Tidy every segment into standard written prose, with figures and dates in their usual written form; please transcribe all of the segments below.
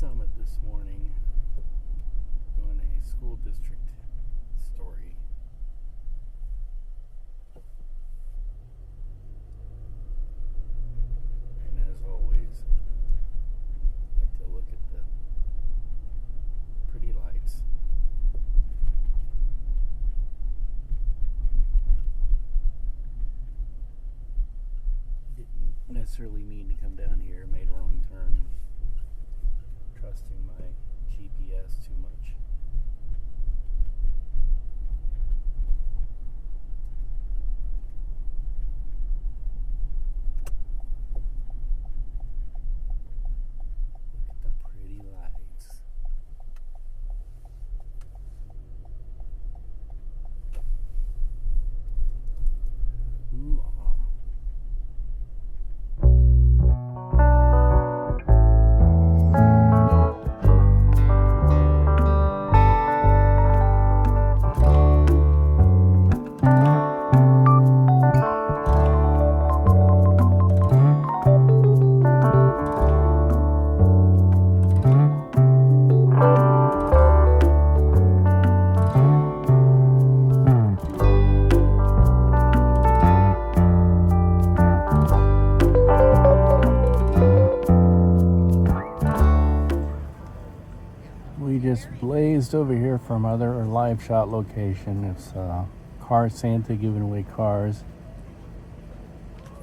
Summit this morning doing a school district story. And as always, I like to look at the pretty lights. Didn't necessarily mean to come down here, made a wrong turn. Trusting my GPS too much. Look at the pretty lights. Ooh, we just blazed over here from other live shot location. It's Car Santa giving away cars,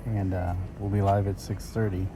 and we'll be live at 6:30.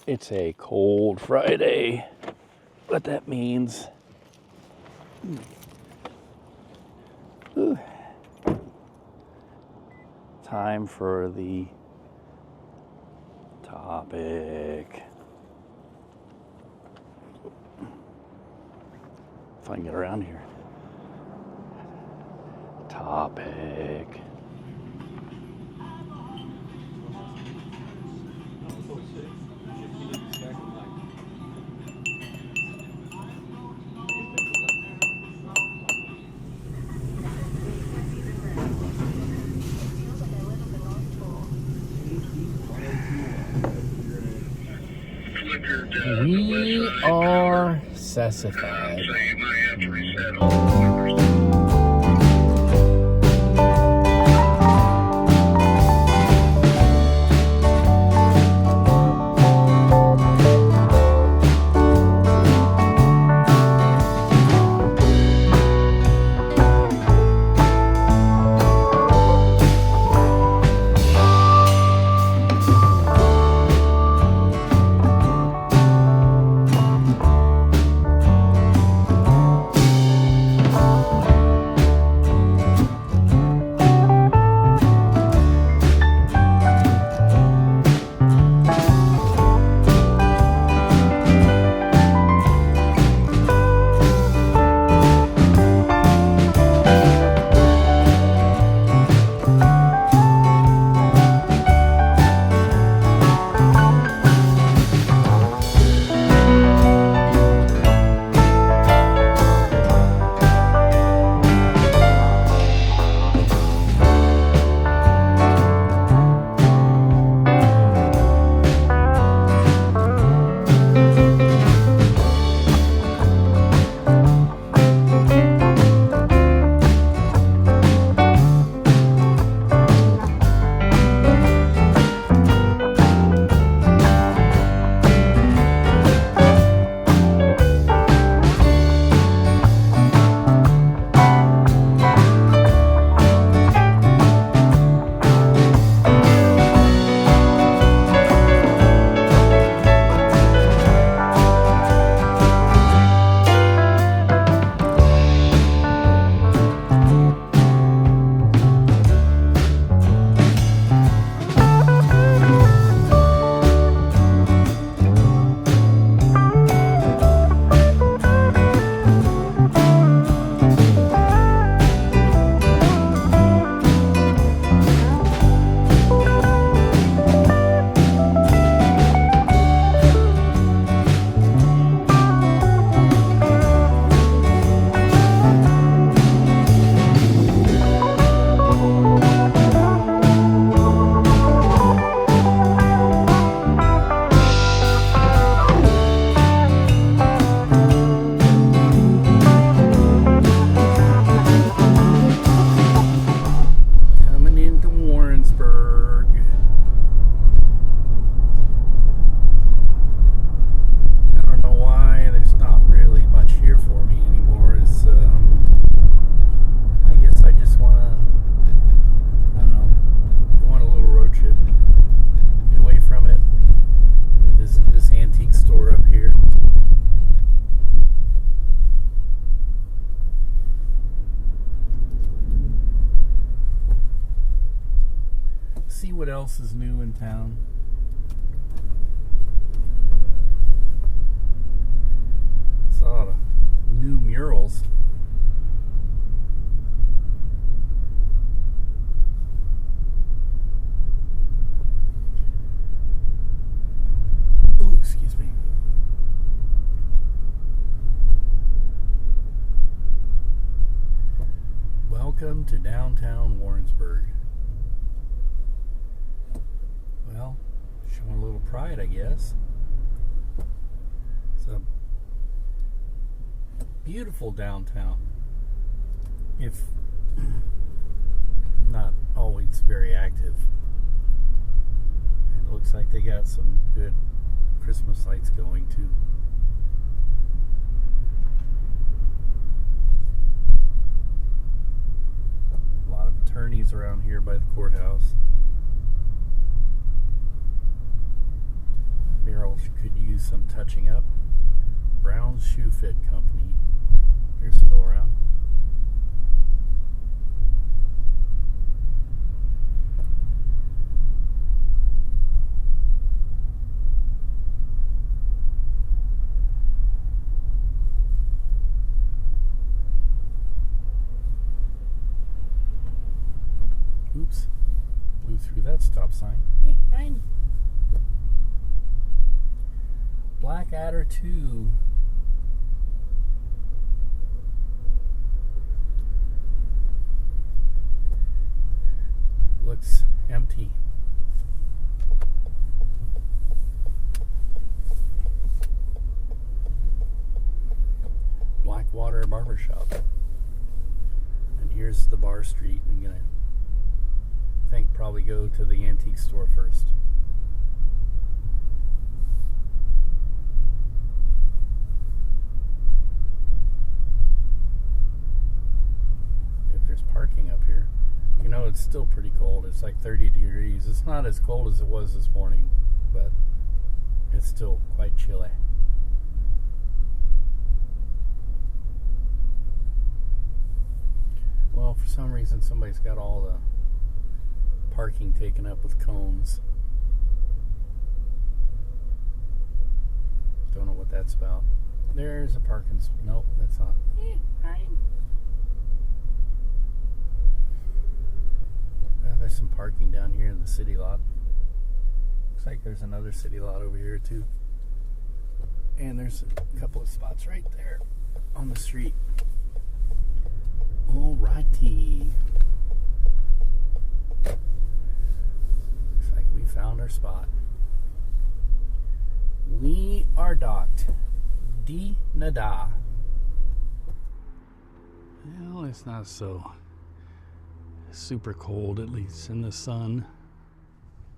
It's a cold Friday, what that means. Ooh. Time for the topic. If I can get around here. Topic. We are sassified. see what else is new in town. Saw a lot of new murals. Ooh, excuse me. Welcome to downtown Warrensburg. Well, showing a little pride, I guess. It's a beautiful downtown, if not always very active. And it looks like they got some good Christmas lights going too. A lot of attorneys around here by the courthouse. Murals could use some touching up. Brown's Shoe Fit Company. They're still around. Oops. Blew through that stop sign. Yeah, fine. Blackadder 2. Looks empty. Blackwater Barbershop. And here's the bar street. I'm gonna think probably go to the antique store first. If there's parking up here. You know, it's still pretty cold. It's like 30 degrees. It's not as cold as it was this morning, but it's still quite chilly. Well, for some reason, somebody's got all the parking taken up with cones. Don't know what that's about. There's a parking spot. Nope, that's not. Fine. There's some parking down here in the city lot. Looks like there's another city lot over here too. And there's a couple of spots right there on the street. Alrighty. Looks like we found our spot. We are docked. D-Nada. Well, it's not so super cold, at least in the sun.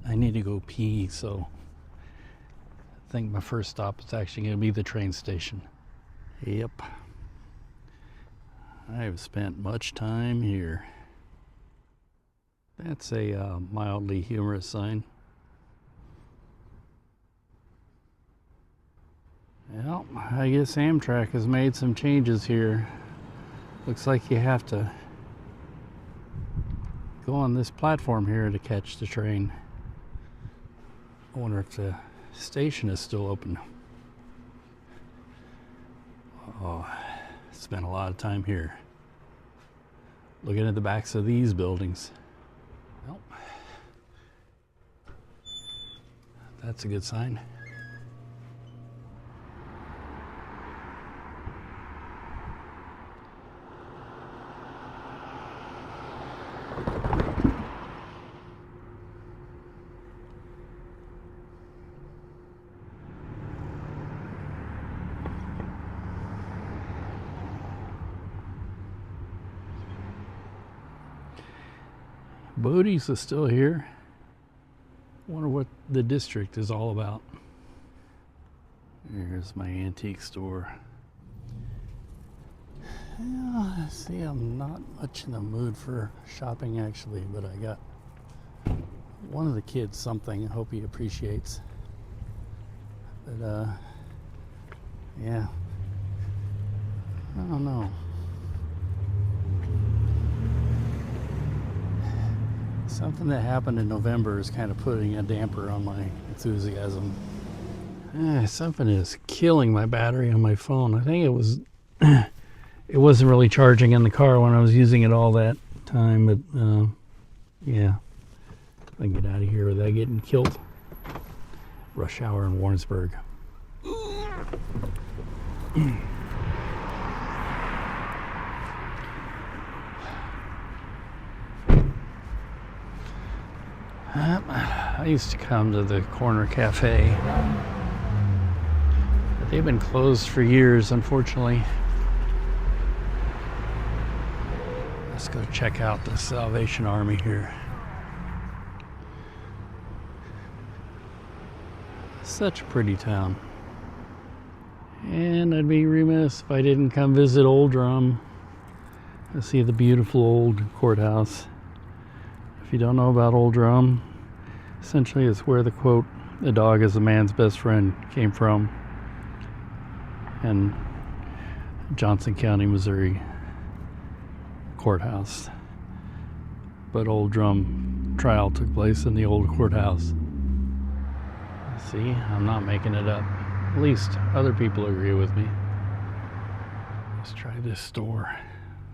I need to go pee, so I think my first stop is actually going to be the train station. Yep. I've spent much time here. That's a mildly humorous sign. Well, I guess Amtrak has made some changes here. Looks like you have to go on this platform here to catch the train. I wonder if the station is still open. Oh, spent a lot of time here looking at the backs of these buildings. Well, that's a good sign. Bodie's is still here. Wonder what the district is all about. Here's my antique store. Yeah, see, I'm not much in the mood for shopping actually, but I got one of the kids something I hope he appreciates. But yeah, I don't know. Something that happened in November is kind of putting a damper on my enthusiasm. Something is killing my battery on my phone. I think it was it wasn't really charging in the car when I was using it all that time, but yeah, if I can get out of here without getting killed. Rush hour in Warrensburg. I used to come to the corner cafe, but they've been closed for years, unfortunately. Let's go check out the Salvation Army here. Such a pretty town. And I'd be remiss if I didn't come visit Old Drum and see the beautiful old courthouse. If you don't know about Old Drum, essentially it's where the quote, "a dog is a man's best friend," came from. And Johnson County, Missouri courthouse. But Old Drum trial took place in the old courthouse. See, I'm not making it up. At least other people agree with me. Let's try this store.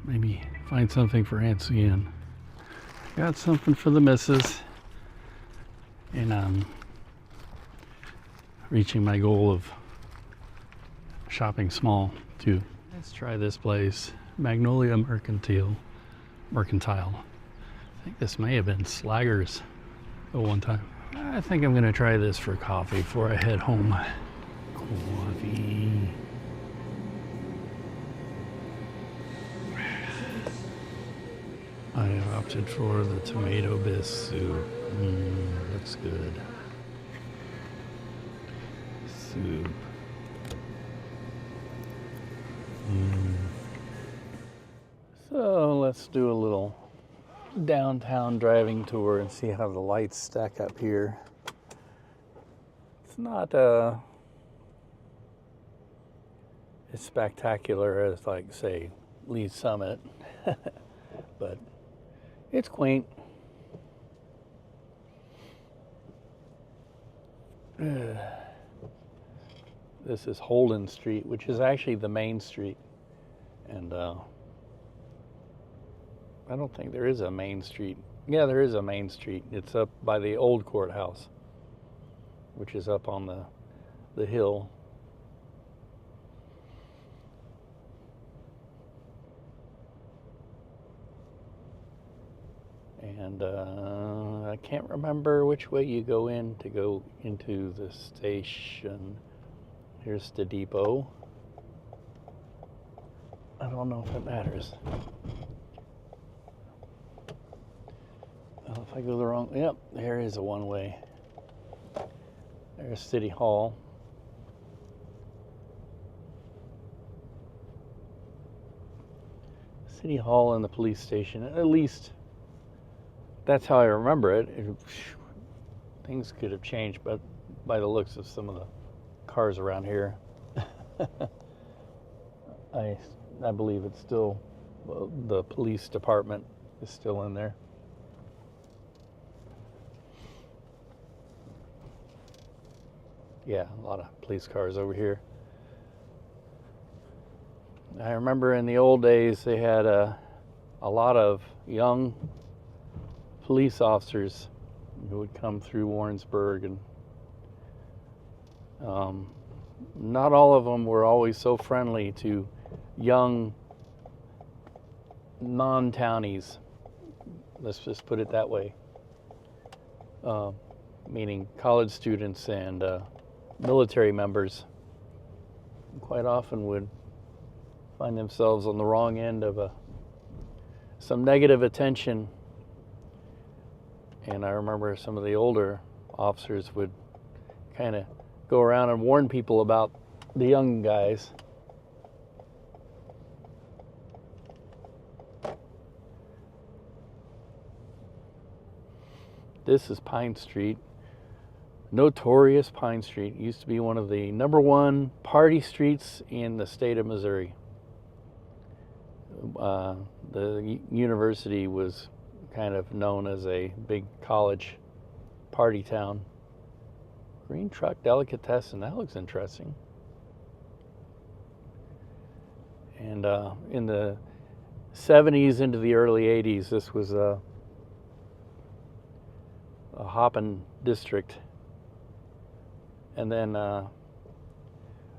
Maybe find something for Aunt Suyin. Got something for the missus. And I'm reaching my goal of shopping small too. Let's try this place. Magnolia Mercantile. I think this may have been Slager's at one time. I think I'm gonna try this for coffee before I head home. Coffee. I opted for the tomato bisque soup. Looks good. Soup. So let's do a little downtown driving tour and see how the lights stack up here. It's not as spectacular as, like, say, Lee Summit, but it's quaint. This is Holden Street, which is actually the main street, and I don't think there is a main street. Yeah, there is a main street. It's up by the old courthouse, which is up on the hill. And I can't remember which way you go in to go into the station. Here's the depot. I don't know if it matters. Well, if I go the wrong, yep, there is a one-way. There's City Hall. City Hall and the police station, at least that's how I remember it. Things could have changed, but by the looks of some of the cars around here, I believe it's still, the police department is still in there. Yeah, a lot of police cars over here. I remember in the old days they had a lot of young police officers who would come through Warrensburg, and not all of them were always so friendly to young non-townies. Let's just put it that way. Meaning college students and military members quite often would find themselves on the wrong end of some negative attention. And I remember some of the older officers would kind of go around and warn people about the young guys. This is Pine Street. Notorious Pine Street. Used to be one of the #1 party streets in the state of Missouri. The university was kind of known as a big college party town. Green Truck Delicatessen, that looks interesting. And in the 70s into the early 80s, this was a hopping district. And then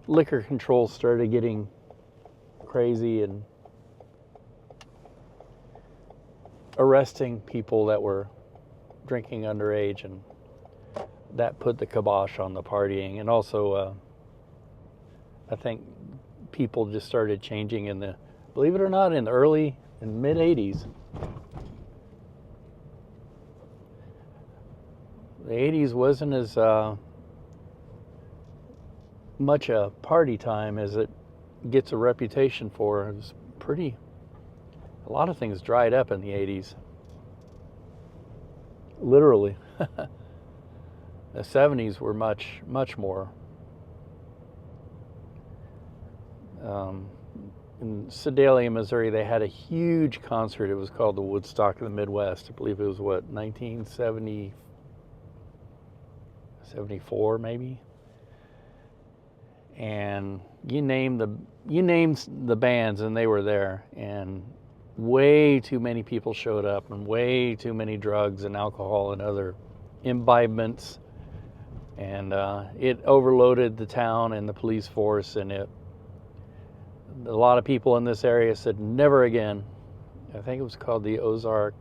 liquor control started getting crazy and arresting people that were drinking underage, and that put the kibosh on the partying. And also, I think people just started changing in the, believe it or not, in the early and mid 80s. The 80s wasn't as much a party time as it gets a reputation for. It was pretty, a lot of things dried up in the 80s. Literally. The 70s were much more. In Sedalia, Missouri, they had a huge concert. It was called the Woodstock of the Midwest. I believe it was, 1974 maybe? And you name the bands and they were there. And way too many people showed up, and way too many drugs and alcohol and other imbibements. And it overloaded the town and the police force, and a lot of people in this area said never again. I think it was called the Ozark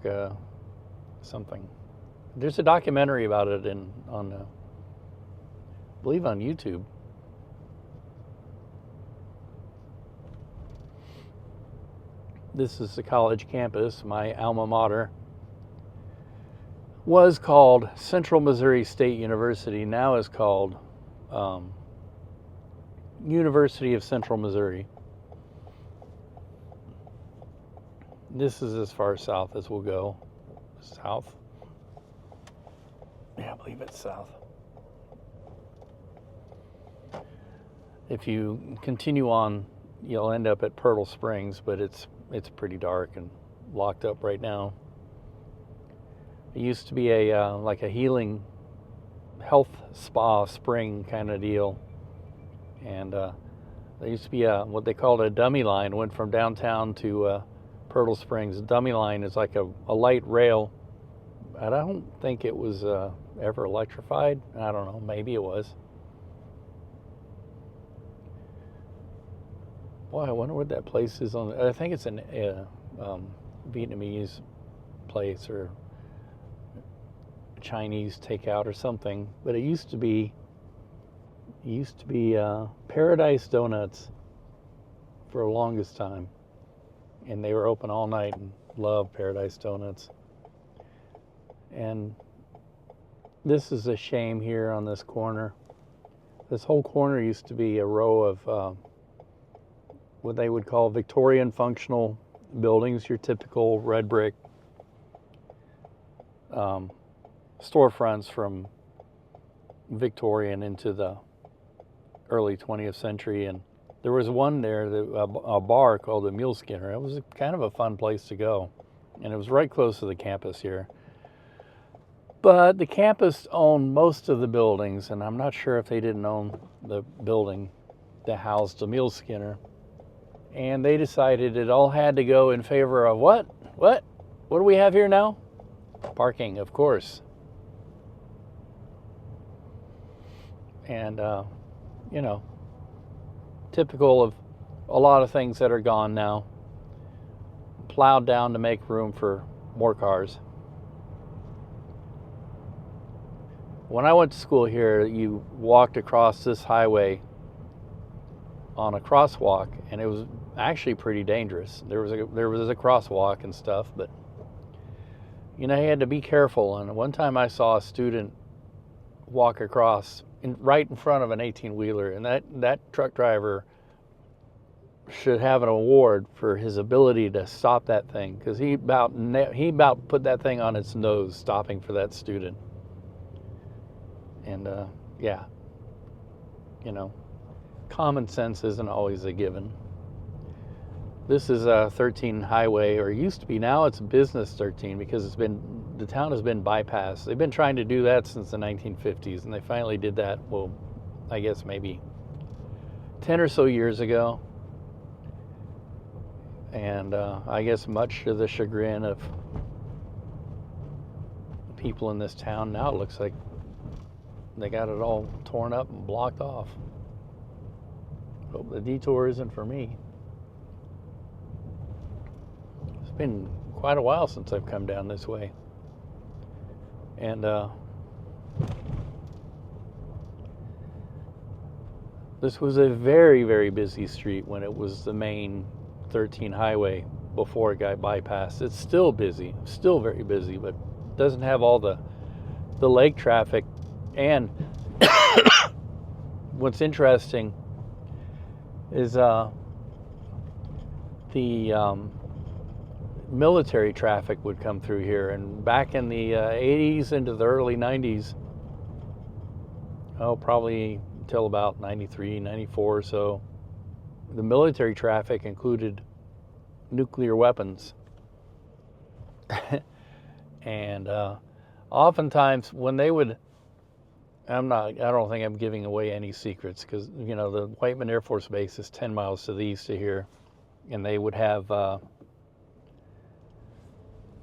something. There's a documentary about it I believe on YouTube. This is the college campus. My alma mater was called Central Missouri State University, now is called University of Central Missouri. This is as far south as we'll go. South? Yeah, I believe it's south. If you continue on, you'll end up at Pearl Springs, but it's pretty dark and locked up right now. It used to be a like a healing health spa spring kind of deal, and there used to be what they called a dummy line. Went from downtown to Pearl Springs. A dummy line is like a light rail. I don't think it was ever electrified. I don't know, maybe it was. Boy, I wonder what that place is on. I think it's an Vietnamese place or Chinese takeout or something. But it used to be Paradise Donuts for the longest time, and they were open all night. And loved Paradise Donuts. And this is a shame here on this corner. This whole corner used to be a row of what they would call Victorian functional buildings, your typical red brick storefronts from Victorian into the early 20th century. And there was one there, a bar called the Mule Skinner. It was kind of a fun place to go, and it was right close to the campus here. But the campus owned most of the buildings, and I'm not sure if they didn't own the building that housed the Mule Skinner. And they decided it all had to go in favor of what? What do we have here now? Parking, of course. And, typical of a lot of things that are gone now. Plowed down to make room for more cars. When I went to school here, you walked across this highway on a crosswalk, and it was actually pretty dangerous. There was a crosswalk and stuff, but you had to be careful. And one time I saw a student walk across right in front of an 18-wheeler, and that truck driver should have an award for his ability to stop that thing, because he about put that thing on its nose stopping for that student. And common sense isn't always a given. This is a 13 highway, or used to be. Now it's business 13 because the town has been bypassed. They've been trying to do that since the 1950s, and they finally did that, well, I guess maybe 10 or so years ago. And I guess much to the chagrin of people in this town, now it looks like they got it all torn up and blocked off. Hope the detour isn't for me. It's been quite a while since I've come down this way. And this was a very, very busy street when it was the main 13 highway before it got bypassed. It's still busy, still very busy, but doesn't have all the lake traffic. And what's interesting is the military traffic would come through here, and back in the 80s into the early 90s, probably until about 93, 94 or so, the military traffic included nuclear weapons. And oftentimes when they would, I don't think I'm giving away any secrets, because the Whiteman Air Force Base is 10 miles to the east of here, and they would have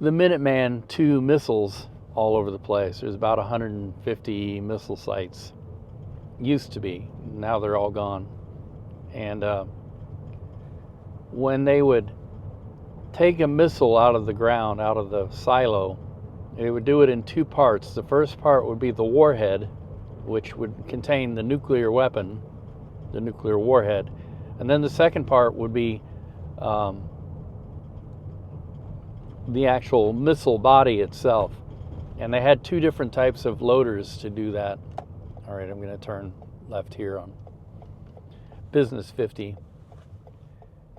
the Minuteman II missiles all over the place. There's about 150 missile sites. Used to be. Now they're all gone. And when they would take a missile out of the ground, out of the silo, they would do it in two parts. The first part would be the warhead, which would contain the nuclear weapon, the nuclear warhead. And then the second part would be the actual missile body itself. And they had two different types of loaders to do that. All right, I'm going to turn left here on Business 50.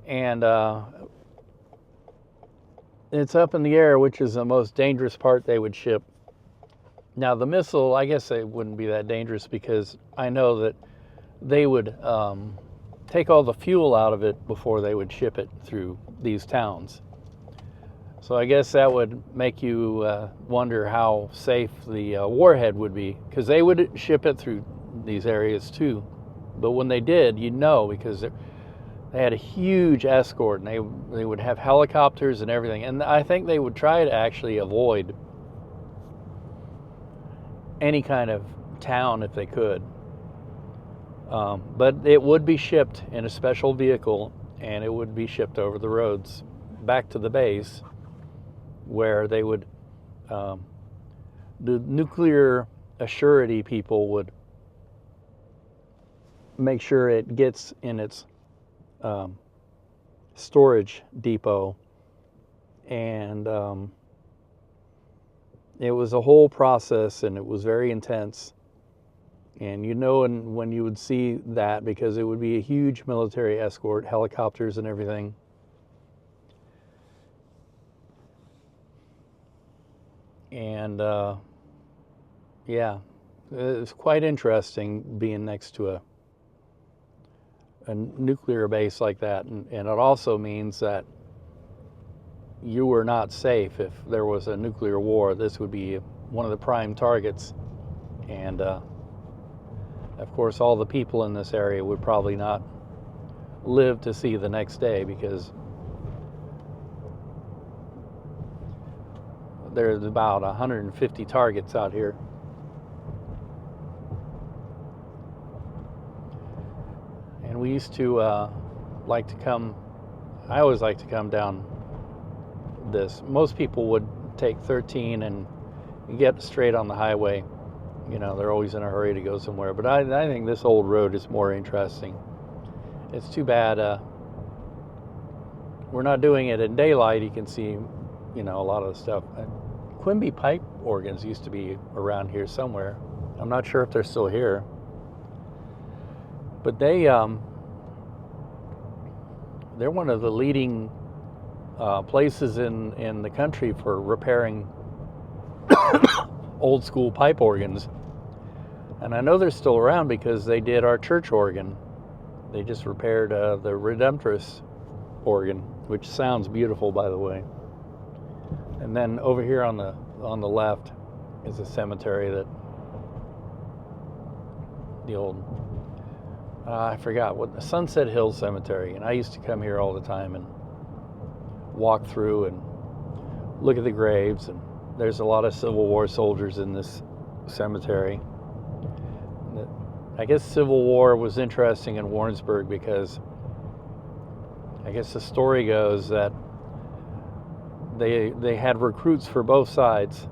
And it's up in the air, which is the most dangerous part they would ship. Now, the missile, I guess it wouldn't be that dangerous, because I know that they would take all the fuel out of it before they would ship it through these towns. So I guess that would make you wonder how safe the warhead would be, because they would ship it through these areas too. But when they did, because they had a huge escort, and they would have helicopters and everything. And I think they would try to actually avoid any kind of town if they could. But it would be shipped in a special vehicle, and it would be shipped over the roads back to the base, where they would, the nuclear assurity people would make sure it gets in its storage depot. And it was a whole process, and it was very intense. And when you would see that, because it would be a huge military escort, helicopters and everything. And yeah, it's quite interesting being next to a nuclear base like that. And it also means that you were not safe if there was a nuclear war. This would be one of the prime targets. And of course, all the people in this area would probably not live to see the next day, because there's about 150 targets out here. And we used to I always like to come down this. Most people would take 13 and get straight on the highway. They're always in a hurry to go somewhere. But I think this old road is more interesting. It's too bad we're not doing it in daylight. You can see, a lot of the stuff. Quimby pipe organs used to be around here somewhere. I'm not sure if they're still here. But they're one of the leading places in the country for repairing old school pipe organs. And I know they're still around because they did our church organ. They just repaired the Redemptorist organ, which sounds beautiful, by the way. And then over here on the left is a cemetery that the old I forgot what the Sunset Hills Cemetery, and I used to come here all the time and walk through and look at the graves. And there's a lot of Civil War soldiers in this cemetery. I guess Civil War was interesting in Warrensburg because I guess the story goes that they had recruits for both sides,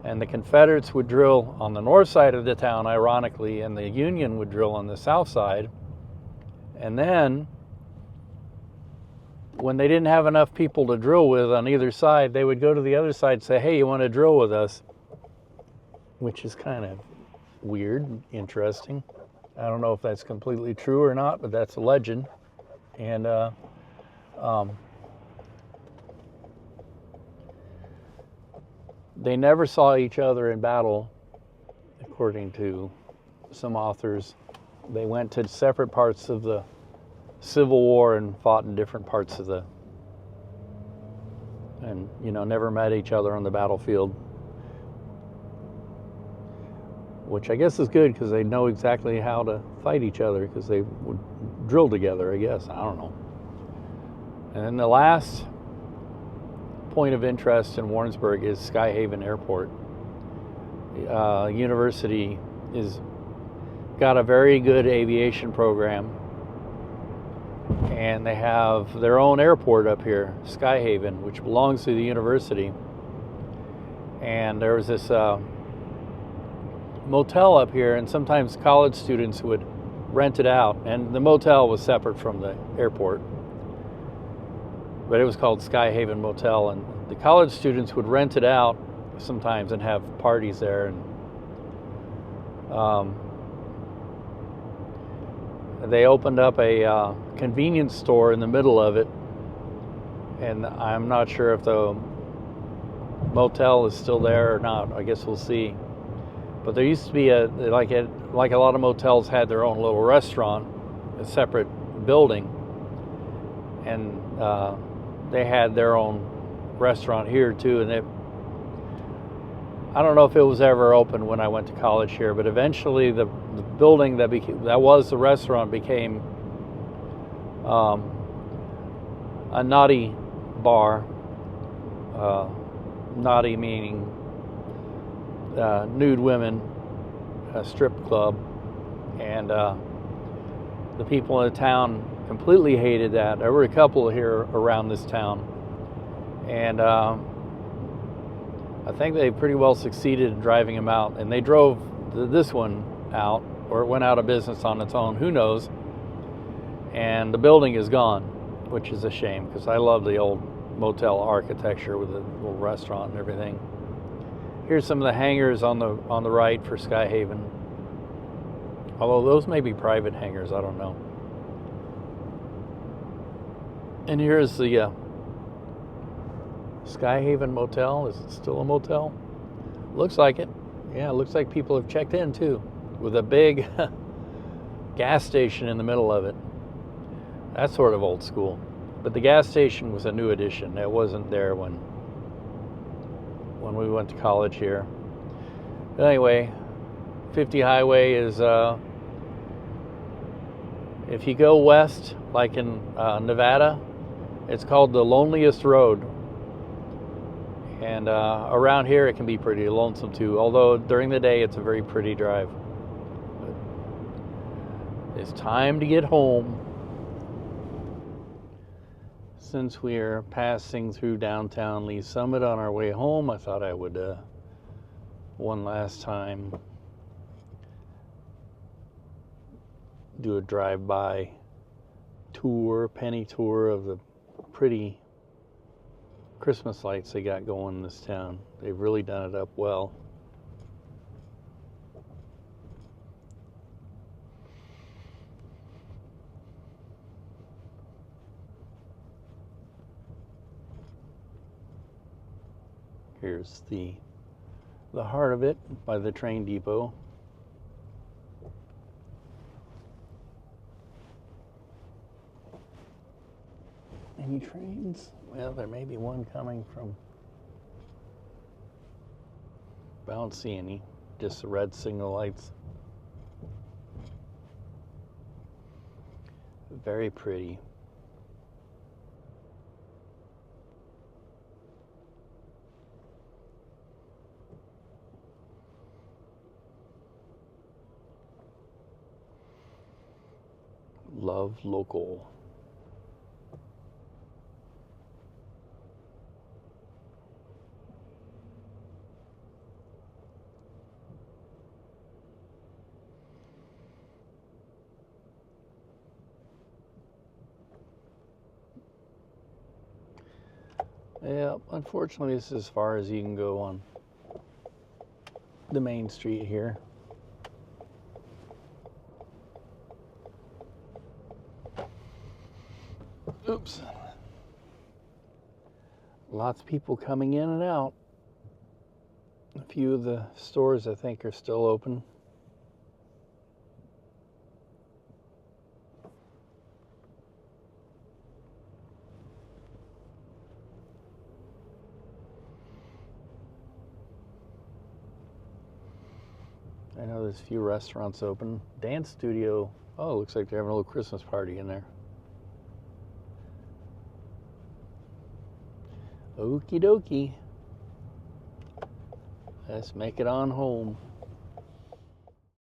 and the Confederates would drill on the north side of the town, ironically, and the Union would drill on the south side. And then when they didn't have enough people to drill with on either side, they would go to the other side and say, hey, you want to drill with us? Which is kind of weird, interesting. I don't know if that's completely true or not, but that's a legend. And they never saw each other in battle, according to some authors. They went to separate parts of the Civil War and fought in different parts of and never met each other on the battlefield. Which I guess is good because they know exactly how to fight each other because they would drill together, I guess. I don't know. And then the last point of interest in Warrensburg is Skyhaven Airport. University is got a very good aviation program, and they have their own airport up here, Skyhaven, which belongs to the university. And there was this motel up here, and sometimes college students would rent it out, and the motel was separate from the airport, but it was called Skyhaven Motel, and the college students would rent it out sometimes and have parties there. And they opened up a convenience store in the middle of it, and I'm not sure if the motel is still there or not. I guess we'll see. But there used to be like a lot of motels had their own little restaurant, a separate building, and they had their own restaurant here too. And I don't know if it was ever open when I went to college here, but eventually the building that was the restaurant became a naughty bar. Naughty meaning nude women, a strip club, and the people in the town completely hated that. There were a couple here around this town, and I think they pretty well succeeded in driving them out, and they drove this one out, or it went out of business on its own, who knows. And the building is gone, which is a shame, because I love the old motel architecture with the little restaurant and everything. Here's some of the hangars on the right for Skyhaven. Although those may be private hangars, I don't know. And here's the Skyhaven Motel. Is it still a motel? Looks like it. Yeah, it looks like people have checked in too, with a big gas station in the middle of it. That's sort of old school. But the gas station was a new addition. It wasn't there when we went to college here. But anyway, 50 highway is, if you go west, like in Nevada, it's called the loneliest road. And around here it can be pretty lonesome too, although during the day it's a very pretty drive. But it's time to get home. Since we are passing through downtown Lee Summit on our way home, I thought I would one last time do a drive-by tour, penny tour of the pretty Christmas lights they got going in this town. They've really done it up well. Here's the heart of it by the train depot. Any trains? Well, there may be one coming from... I don't see any. Just the red signal lights. Very pretty. Love local. Yeah, unfortunately, this is as far as you can go on the main street here. Oops. Lots of people coming in and out. A few of the stores, I think, are still open. I know there's a few restaurants open. Dance studio. Oh, looks like they're having a little Christmas party in there. Okie dokie. Let's make it on home.